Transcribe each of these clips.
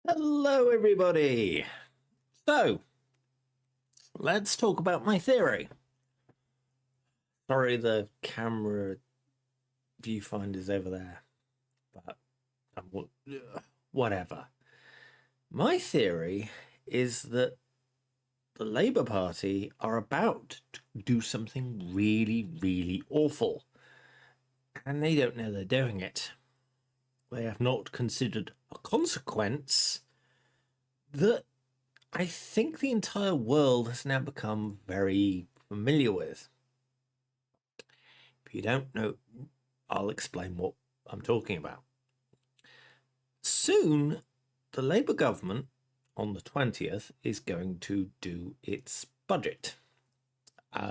Hello, everybody. So, let's talk about my theory. Sorry, the camera viewfinder's over there, but whatever. My theory is that the Labour Party are about to do something really, really awful, and they don't know they're doing it. They have not considered a consequence that I think the entire world has now become very familiar with. If you don't know, I'll explain what I'm talking about. Soon, the Labour government on the 20th is going to do its budget,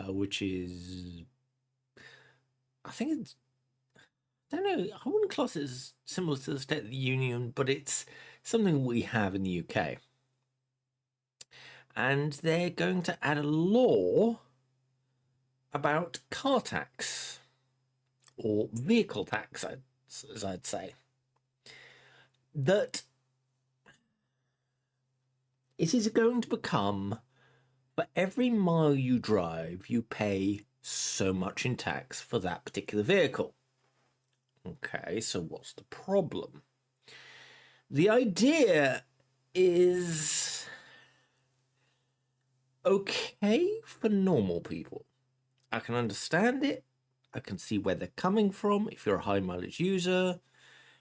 which is, I think it's, I don't know, I wouldn't class it as similar to the State of the Union, but it's something we have in the UK. And they're going to add a law about car tax or vehicle tax, as I'd say, that it is going to become for every mile you drive, you pay so much in tax for that particular vehicle. Okay, so what's the problem? The idea is okay for normal people. I can understand it. I can see where they're coming from. If you're a high mileage user,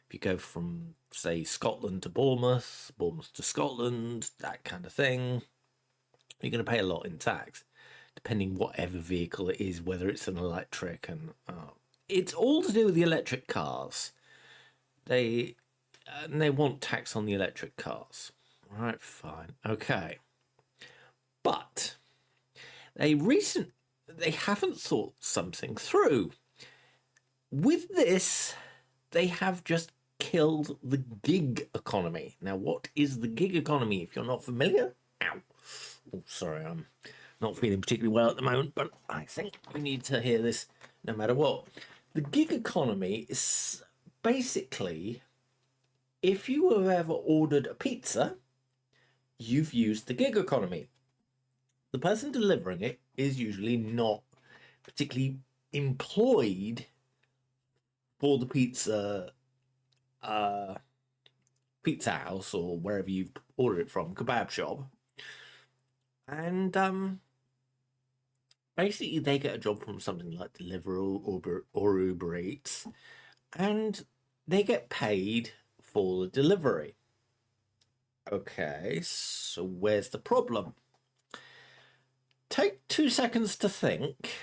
if you go from, say, Scotland to Bournemouth, Bournemouth to Scotland, that kind of thing, you're going to pay a lot in tax, depending whatever vehicle it is, whether it's an electric, and it's all to do with the electric cars. They want tax on the electric cars. Right, fine, okay, but they haven't thought something through. With this, they have just killed the gig economy. Now, what is the gig economy? If you're not familiar, ow. Oh, sorry, I'm not feeling particularly well at the moment, but I think we need to hear this no matter what. The gig economy is basically if you have ever ordered a pizza, you've used the gig economy. The person delivering it is usually not particularly employed for the uh, pizza house or wherever you've ordered it from, kebab shop, and basically they get a job from something like Deliveroo or Uber Eats, and they get paid for the delivery. Okay, so where's the problem? Take 2 seconds to think.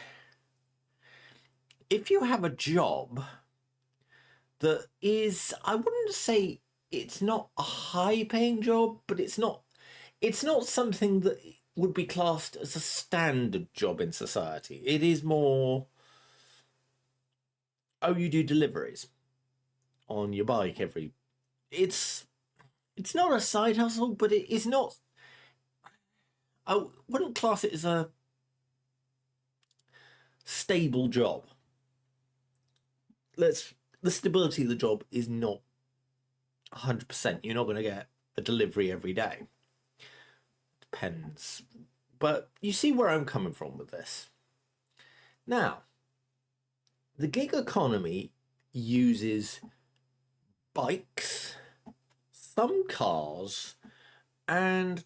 If you have a job that is, I wouldn't say it's not a high paying job, but it's not something that would be classed as a standard job in society. It is more, oh, you do deliveries on your bike every it's it's not a side hustle, but it is not, I wouldn't class it as a stable job. Let's The stability of the job is not 100%. You're not going to get a delivery every day. Depends. But you see where I'm coming from with this. Now, the gig economy uses bikes, some cars, and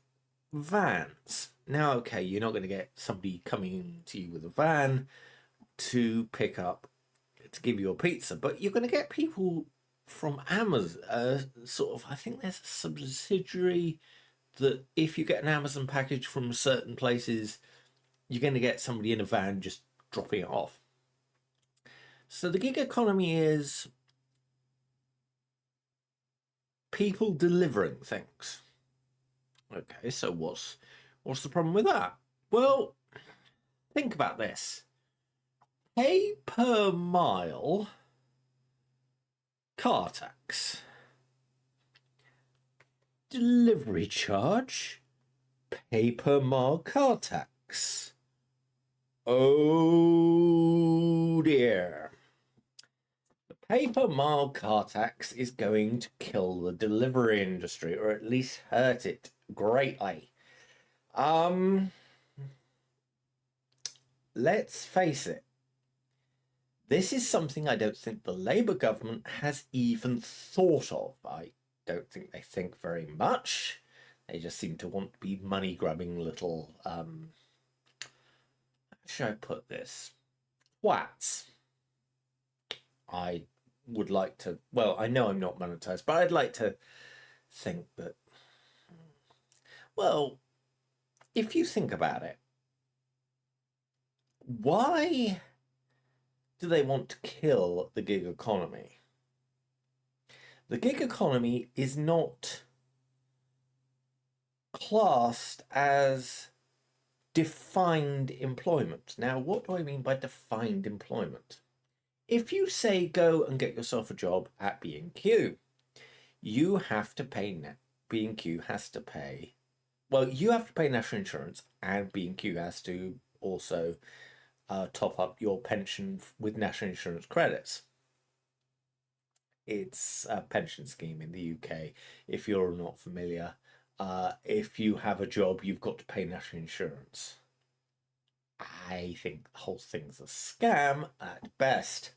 vans. Now, okay, you're not going to get somebody coming to you with a van to pick up, to give you a pizza, but you're going to get people from Amazon. Sort of, I think there's a subsidiary that if you get an Amazon package from certain places, you're going to get somebody in a van just dropping it off. So the gig economy is people delivering things. Okay, so what's the problem with that? Well, think about this. Pay per mile car tax. Delivery charge. Pay per mile car tax. Oh dear. The paper mile car tax is going to kill the delivery industry, or at least hurt it greatly. Let's face it, this is something I don't think the Labour government has even thought of. I don't think they think very much. They just seem to want to be money grabbing little, how should I put this? Twats. I would like to, well, I know I'm not monetized, but I'd like to think that, well, if you think about it, why do they want to kill the gig economy? The gig economy is not classed as defined employment. Now, what do I mean by defined employment? If you say go and get yourself a job at B&Q, you have to pay B&Q has to pay, well, you have to pay national insurance, and B&Q has to also top up your pension with national insurance credits. It's a pension scheme in the UK. If you're not familiar, if you have a job, you've got to pay national insurance. I think the whole thing's a scam at best.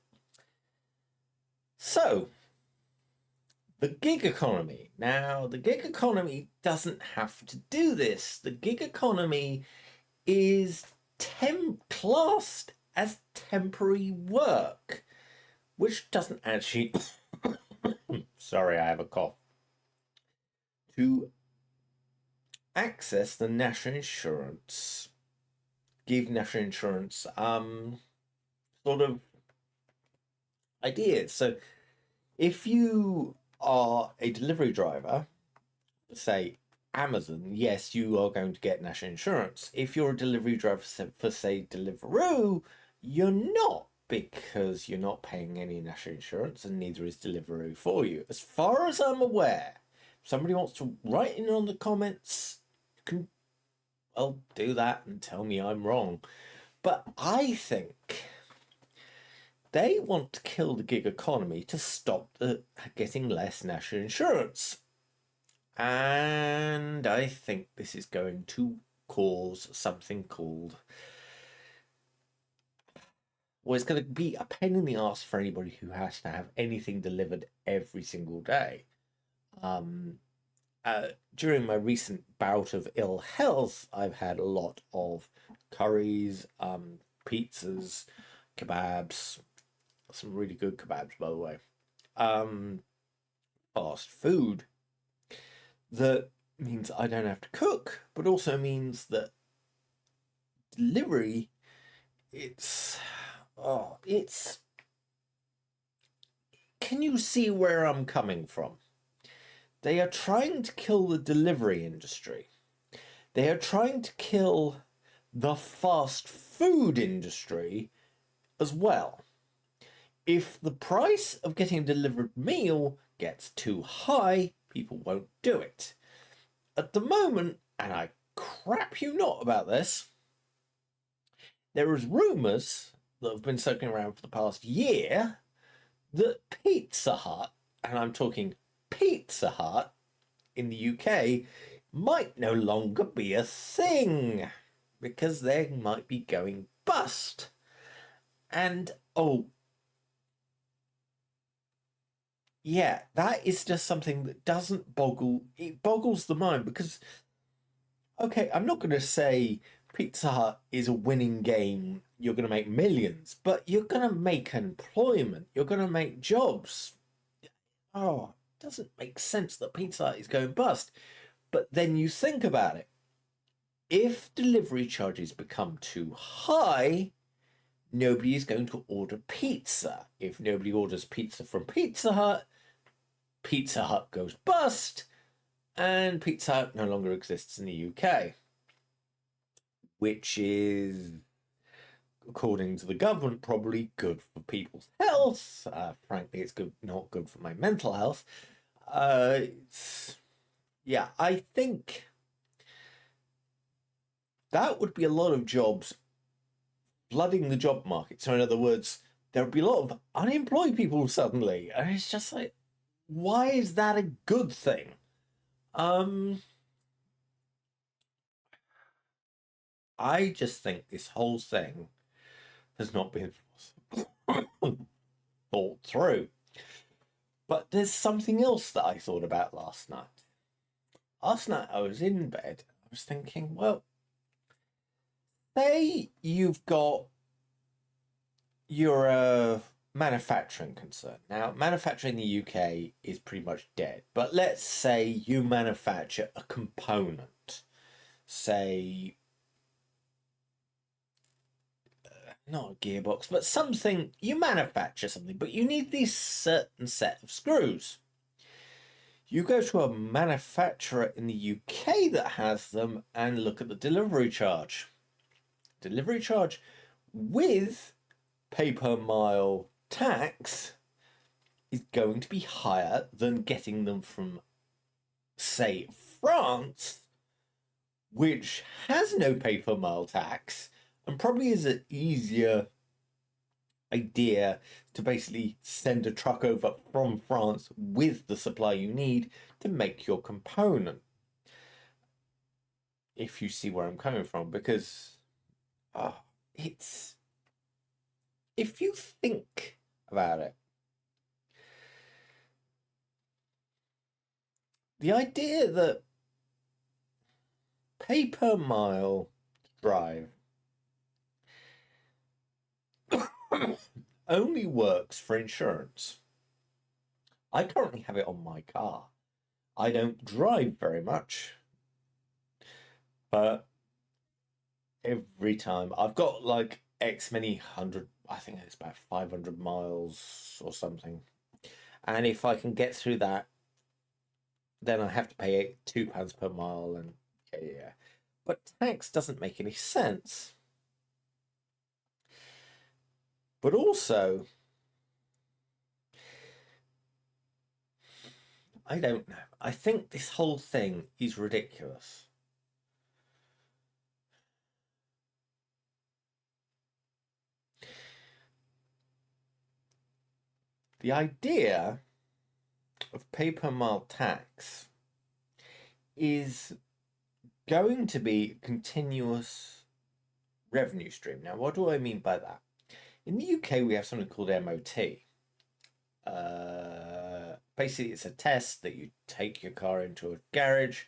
So, the gig economy. Now, the gig economy doesn't have to do this. The gig economy is classed as temporary work, which doesn't actually sorry, I have a cough, to access the national insurance, give national insurance sort of ideas. So if you are a delivery driver, say Amazon, yes, you are going to get national insurance. If you're a delivery driver for say Deliveroo, you're not, because you're not paying any national insurance, and neither is Deliveroo for you. As far as I'm aware, if somebody wants to write in on the comments, you can, well, do that and tell me I'm wrong. But I think they want to kill the gig economy to stop getting less national insurance. And I think this is going to cause something called, well, it's going to be a pain in the ass for anybody who has to have anything delivered every single day. During my recent bout of ill health, I've had a lot of curries, pizzas, kebabs, some really good kebabs, by the way, fast food. That means I don't have to cook, but also means that delivery, it's, can you see where I'm coming from? They are trying to kill the delivery industry. They are trying to kill the fast food industry as well. If the price of getting a delivered meal gets too high, people won't do it. At the moment, and I crap you not about this, there is rumours that have been circling around for the past year that Pizza Hut, and I'm talking Pizza Hut in the UK, might no longer be a thing because they might be going bust. And yeah, that is just something that doesn't it boggles the mind, because, okay, I'm not going to say Pizza Hut is a winning game, you're going to make millions, but you're going to make employment, you're going to make jobs. Oh, it doesn't make sense that Pizza Hut is going bust. But then you think about it. If delivery charges become too high, nobody is going to order pizza. If nobody orders pizza from Pizza Hut goes bust, and Pizza Hut no longer exists in the UK, which is, according to the government, probably good for people's health. Frankly, it's not good for my mental health. Yeah, I think that would be a lot of jobs flooding the job market. So, in other words, there'll be a lot of unemployed people suddenly. And it's just like, why is that a good thing? I just think this whole thing has not been thought through. But there's something else that I thought about last night. Last night I was in bed. I was thinking, well, say you're a manufacturing concern. Now, manufacturing in the UK is pretty much dead. But let's say you manufacture a component, say not a gearbox, but something, you manufacture something, but you need this certain set of screws. You go to a manufacturer in the UK that has them and look at the delivery charge. Delivery charge with pay per mile tax is going to be higher than getting them from, say, France, which has no pay per mile tax and probably is an easier idea to basically send a truck over from France with the supply you need to make your component. If you see where I'm coming from, because it's, if you think about it, the idea that pay per mile drive only works for insurance. I currently have it on my car. I don't drive very much, but every time I've got like X many hundred, I think it's about 500 miles or something. And if I can get through that, then I have to pay £2 per mile. And yeah. But tax doesn't make any sense. But also, I don't know. I think this whole thing is ridiculous. The idea of pay per mile tax is going to be a continuous revenue stream. Now, what do I mean by that? In the UK, we have something called MOT. Basically, it's a test that you take your car into a garage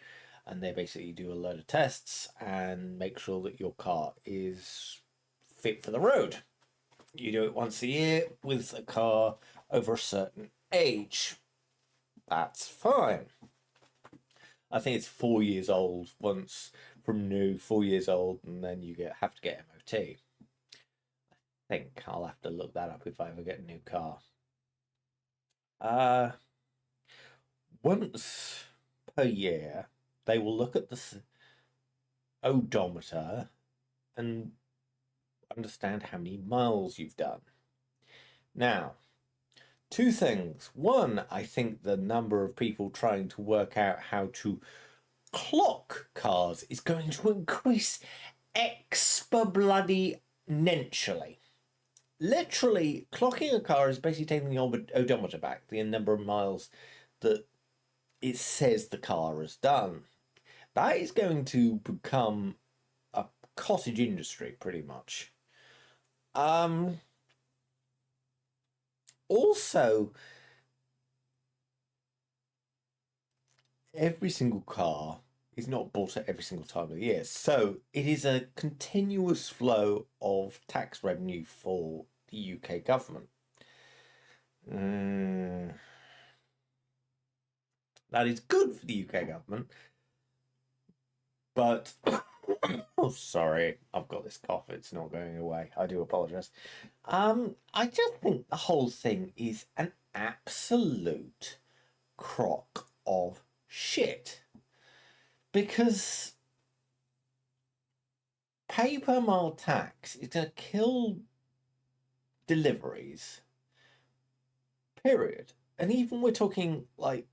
and they basically do a load of tests and make sure that your car is fit for the road. You do it once a year with a car over a certain age. That's fine. I think it's 4 years old once from new, 4 years old, and then you have to get MOT. I think I'll have to look that up if I ever get a new car. Once per year, they will look at the odometer and understand how many miles you've done. Now, two things. One, I think the number of people trying to work out how to clock cars is going to increase exponentially. Literally, clocking a car is basically taking the odometer back, the number of miles that it says the car has done. That is going to become a cottage industry, pretty much. Also, every single car is not bought at every single time of the year. So it is a continuous flow of tax revenue for the UK government. That is good for the UK government. But, oh, sorry, I've got this cough. It's not going away. I do apologise. I just think the whole thing is an absolute crock of shit. Because pay per mile tax is going to kill deliveries, period. And even we're talking like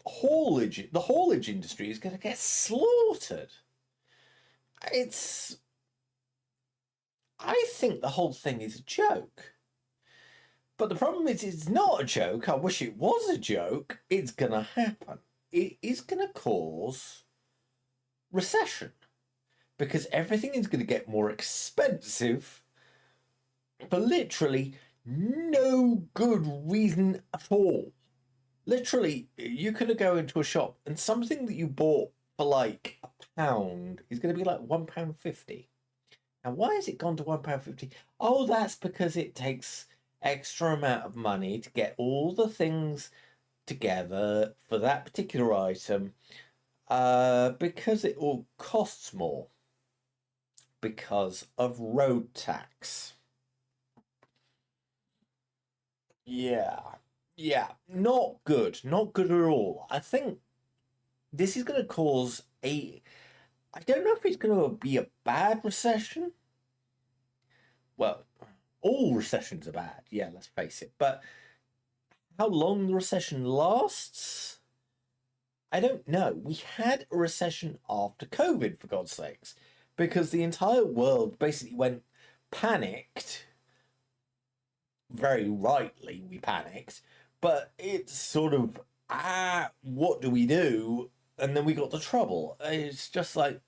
haulage, the haulage industry is going to get slaughtered. I think the whole thing is a joke. But the problem is, it's not a joke. I wish it was a joke. It's going to happen. It is going to cause recession because everything is going to get more expensive for literally no good reason at all. Literally, you could go into a shop and something that you bought for like £1 is going to be like £1.50. Now, why has it gone to £1.50? Oh, that's because it takes extra amount of money to get all the things together for that particular item, because it all costs more because of road tax. Yeah, not good, not good at all. I think this is going to cause I don't know if it's going to be a bad recession. Well, all recessions are bad, yeah, let's face it. But how long the recession lasts, I don't know. We had a recession after COVID, for God's sakes, because the entire world basically went panicked. Very rightly, we panicked, but it's sort of, what do we do? And then we got the trouble. It's just like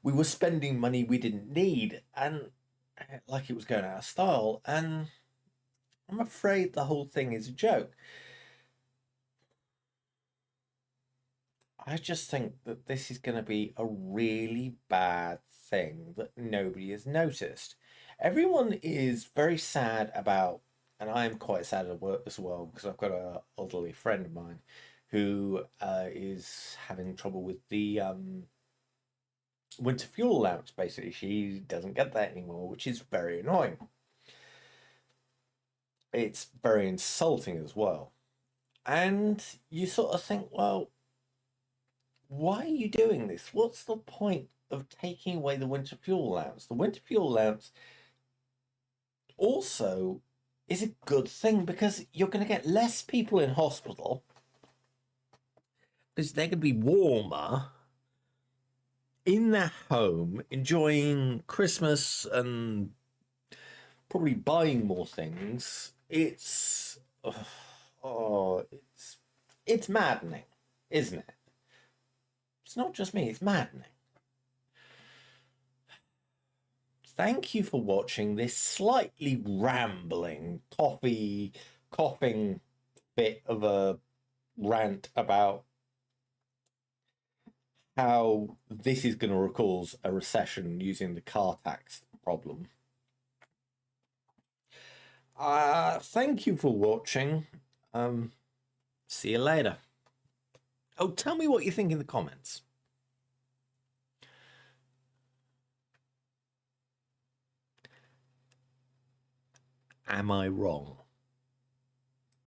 we were spending money we didn't need, and like it was going out of style. And I'm afraid the whole thing is a joke. I just think that this is going to be a really bad thing that nobody has noticed. Everyone is very sad about, and I am quite sad at work as well because I've got an elderly friend of mine who is having trouble with the winter fuel allowance. Basically, she doesn't get that anymore, which is very annoying. It's very insulting as well. And you sort of think, well, why are you doing this? What's the point of taking away the winter fuel allowance? The winter fuel allowance also is a good thing because you're going to get less people in hospital because they're going to be warmer in their home, enjoying Christmas and probably buying more things. It's maddening, isn't it? It's not just me, it's maddening. Thank you for watching this slightly rambling, coughing bit of a rant about how this is going to cause a recession using the car tax problem. Thank you for watching. See you later. Oh, tell me what you think in the comments. Am I wrong?